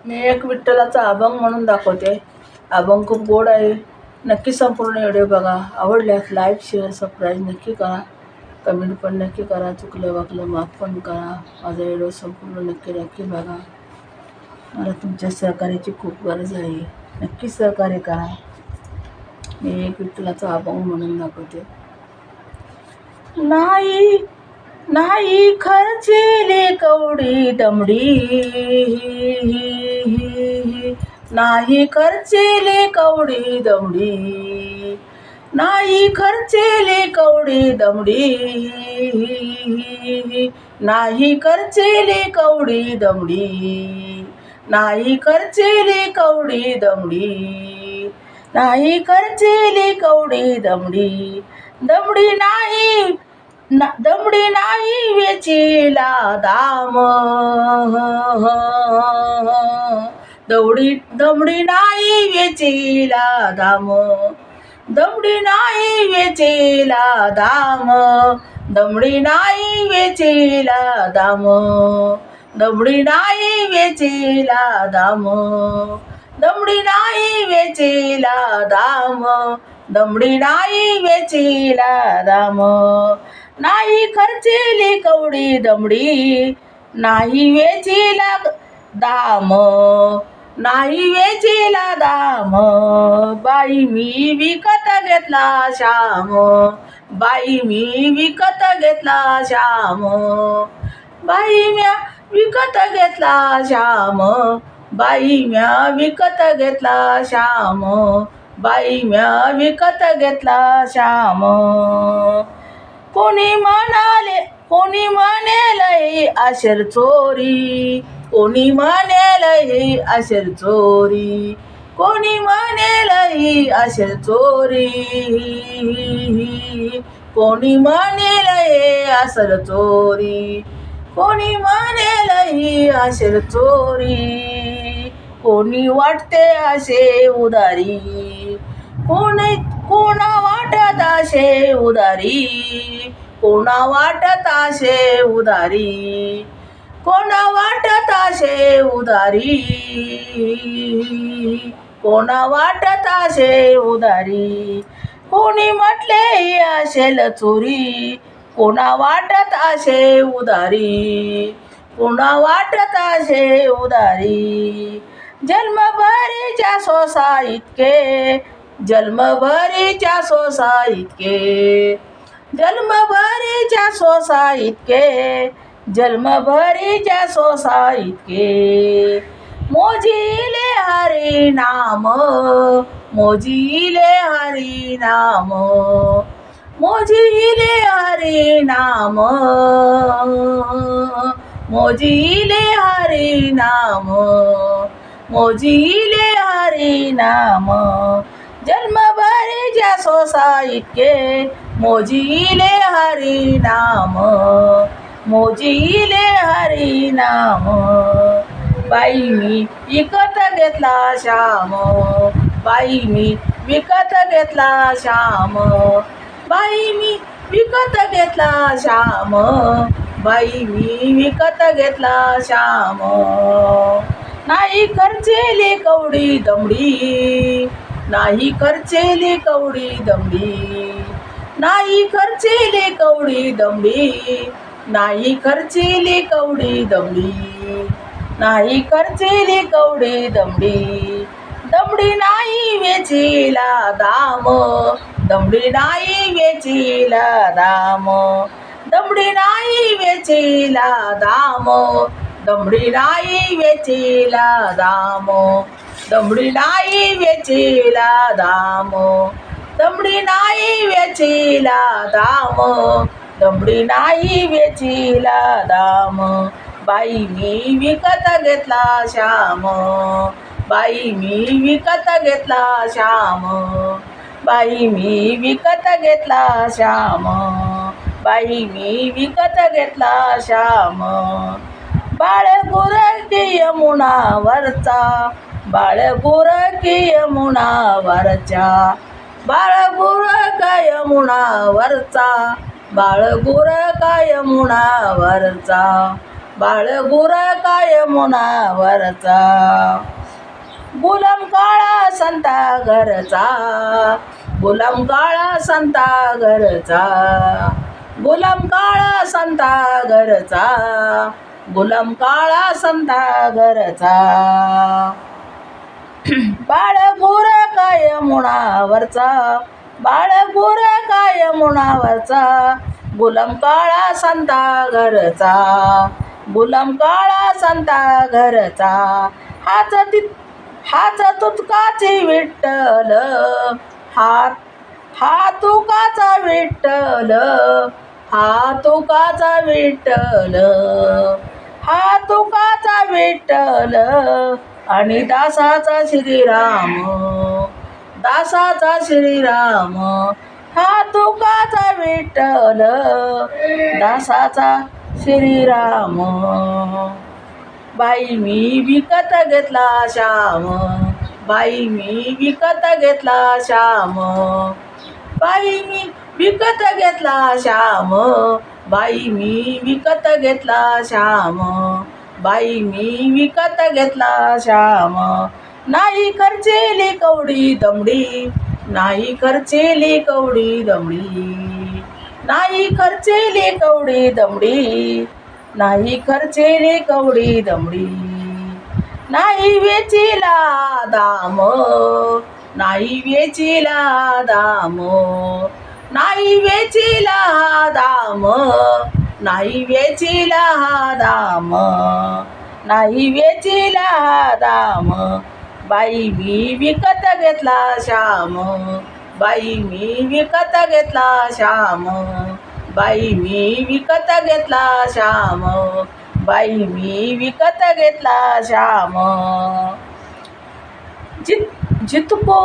मी एक विठ्ठलाचा अभंग म्हणून दाखवते. अभंग खूप गोड आहे. नक्की संपूर्ण व्हिडिओ बघा. आवडल्यास लाईक शेअर सबस्क्राईब नक्की करा. कमेंट पण नक्की करा. चुकलं वाकलं माफ पण करा. माझा व्हिडिओ संपूर्ण नक्की नक्की बघा. मला तुमच्या सहकार्याची खूप गरज आहे. नक्की सहकार्य करा. मी एक विठ्ठलाचा अभंग म्हणून दाखवते. नाही नाही खर्चेले कवडी दमडी, नाही खर्चेले कवडी दमडी, नाही खर्चेले कवडी दमडी, नाही खर्चेले कवडी दमडी, नाही खर्चेले कवडी दमडी, नाही खर्चेले कवडी दमडी, दमडी नाही दमडी नाही वेचीला दाम, दमडी नाही वेचीला दाम, दमडी नाही वेचीला दाम, दमडी नाही वेचीला दाम, दमडी नाही वेचीला दाम, दमडी नाही वेचीला दाम, दमडी नाही वेचीला दाम, नाही खर्चेली कवडी दमडी, नाही वेचीला दाम, नाही वेचीला दाम, बाई मी विकत घेतला श्याम, बाई मी विकत घेतला श्याम, बाई म्या विकत घेतला श्याम, बाई म्या विकत घेतला श्याम, बाई म्या विकत घेतला श्याम, कोणी म्हणेल ही अशर चोरी, कोणी म्हणेल ही अशर चोरी, कोणी म्हणेल ही अशर चोरी, कोणी म्हणेल हे अशर चोरी, कोणी म्हणेल ही अशर चोरी, कोणी वाटते असे उदारी, कोणा वाटत असे उदारी, कोणा वाटत असे उदारी, कोणा वाटत असे उदारी, कोणा वाटत असे उदारी, कोणी म्हटले असेल चोरी, कोणा वाटत असे उदारी, कोणा वाटत असे उदारी, जन्मभरीच्या सोसा इतके, जन्मभरीच्या सोसा इतके, जन्मभरीच्या सोसा इतके, जन्मभरीच्या सोसा इतके, मोजिले हरी नाम, मोजिले हरी नाम, मोजिले हरी नाम, मोजिले हरी नाम, मोजिले हरी नाम, जन्मभरीच्या सोसा इतके, मोजिले हरी नाम, मोजिले हरी नाम, बाई मी विकत घेतला श्याम, बाई मी विकत घेतला श्याम, बाई मी विकत घेतला श्याम, बाई मी विकत घेतला श्याम, नाही खर्चेली कवडी दमडी, नाही खर्चेली कवडी दमडी, नाही खर्चेली कवडी दमडी, नाही खर्चेली कवडी दमडी, नाही खर्चेली कवडी दमडी, दमडी नाही वेचीला दाम, दमडी नाही वेचीला दाम, दमडी नाही वेचीला दाम, दमडी नाही वेचीला दाम, दमडी नाही वेचीला दाम, दमडी नाही वेचीला दाम, दमडी नाही वेचीला दाम, बाई मी विकत घेतला श्याम, बाई मी विकत घेतला श्याम, बाई मी विकत घेतला श्याम, बाई मी विकत घेतला श्याम, बाळ गोरखी यमुनावरचा, बाळ गोरखी यमुनावरच्या, बाळ गोरख यमुनावरचा, बाळ गोरख यमुनावरचा, बाळगुर काय मुनावरचा, गुलाम काळा संता घरचा, गुलाम काळा संता घरचा, गुलाम काळा संता घरचा, गुलाम काळा संता घरचा. बाळगुर काय मुनावरचा, बाळगुर काय मुनावरचा, गुलाम काळा संता घरचा, गुलाम काळा संता घरचा. हाच तुकाची विठ्ठल, हा तुकाचा विठ्ठल, हा तुकाचा विठ्ठल, हा तुकाचा विठ्ठल आणि दासाचा श्रीराम, दासाचा श्रीराम. हा तुकाचा विठ्ठल, दासाचा श्रीराम. बाई मी विकत घेतला श्याम, बाई मी विकत घेतला श्याम, बाई मी विकत घेतला श्याम, बाई मी विकत घेतला श्याम, बाई मी विकत घेतला श्याम. नाही खर्चेली कवडी दमडी, नाही खर्चेली कवडी दमडी, नाही खर्चेली कवडी दमडी, नाही खर्चेली कवडी दमडी. नाही वेचीला दाम, नाही वेचीला दाम, नाही वेचीला दाम, नाही वेचीला दाम, नाही वेचीला दाम. बाई मी विकत घेतला श्याम, बाई मी विकत घेतला श्याम, बाई मी विकत घेतला श्याम, बाई मी विकत घेतला श्याम. जितको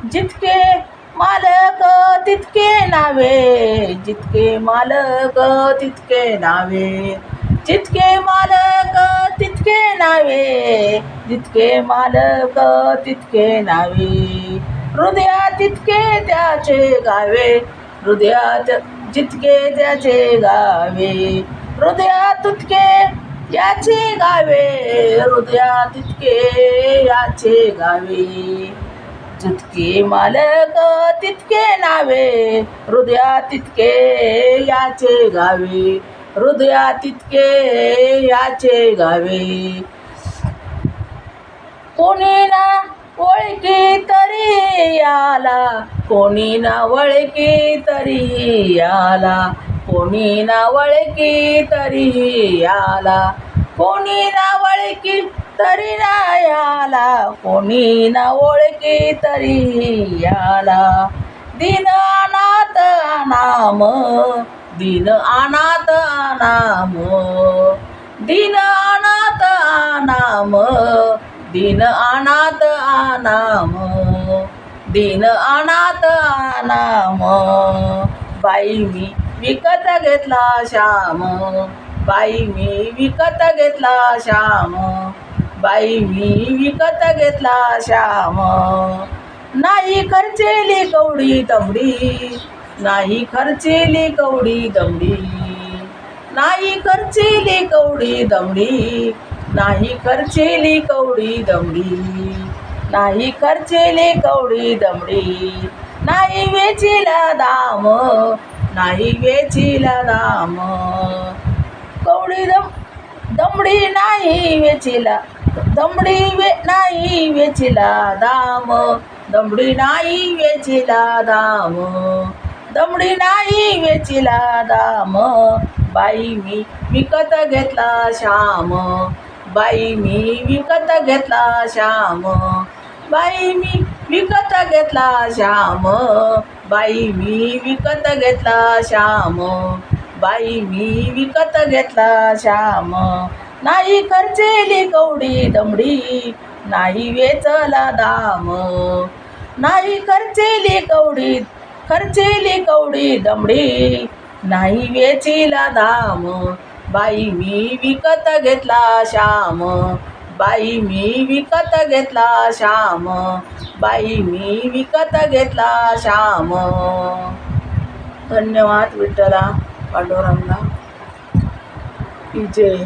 जितके मालक तितके नावे, जितके मालक तितके नावे, जितके मालक तितके नावे, जितके मालक तितके नावे. हृदयात तितके त्याचे गावे, हृदयात जितके त्याचे गावे, हृदयात तितके याचे गावे, हृदयात तितके याचे गावे. जितके मालक तितके नावे, हृदयात तितके याचे गावे, हृदयात तितके याचे गावे. कोणी ना ओळखी तरी याला, कोणी ना ओळखी तरी याला, कोणी ना ओळखी तरी याला, कोणी ना ओळखी तरी ना याला, कोणी ना ओळखी तरी याला. दीन अनाथ अनाम, दीन अनाथ अनाम, दीन अनाथ अनाम, दीन अनाथ अनाम, दीन अनाथ अनाम. बाई मी विकत घेतला श्याम, बाई मी विकत घेतला श्याम, बाई मी विकत घेतला श्याम. नाही खर्चेली कवडी दमडी, नाही खर्चेली कवडी दमडी, नाही खर्चेली कवडी दमडी, नाही खर्चेली कवडी दमडी, नाही खर्चेली कवडी दमडी. नाही वेचीला दाम, नाही वेचीला दाम, कवडी दमडी नाही वेचीला, दमडी नाही वेचीला दाम, दमडी नाही वेचीला दाम, दमडी नाही वेचीला दाम. बाई मी विकत घेतला श्याम, बाई मी विकत घेतला श्याम, बाई मी विकत घेतला श्याम, बाई मी विकत घेतला श्याम, बाई मी विकत घेतला श्याम. नाही खर्चेली कवडी दमडी, नाही वेचला दाम, नाही खर्चेली कवडी दमडी, नाही वेचीला दाम. बाई मी विकत घेतला श्याम, बाई मी विकत घेतला श्याम, बाई मी विकत घेतला श्याम. धन्यवाद विठ्ठला पांडुरंगा. की जय.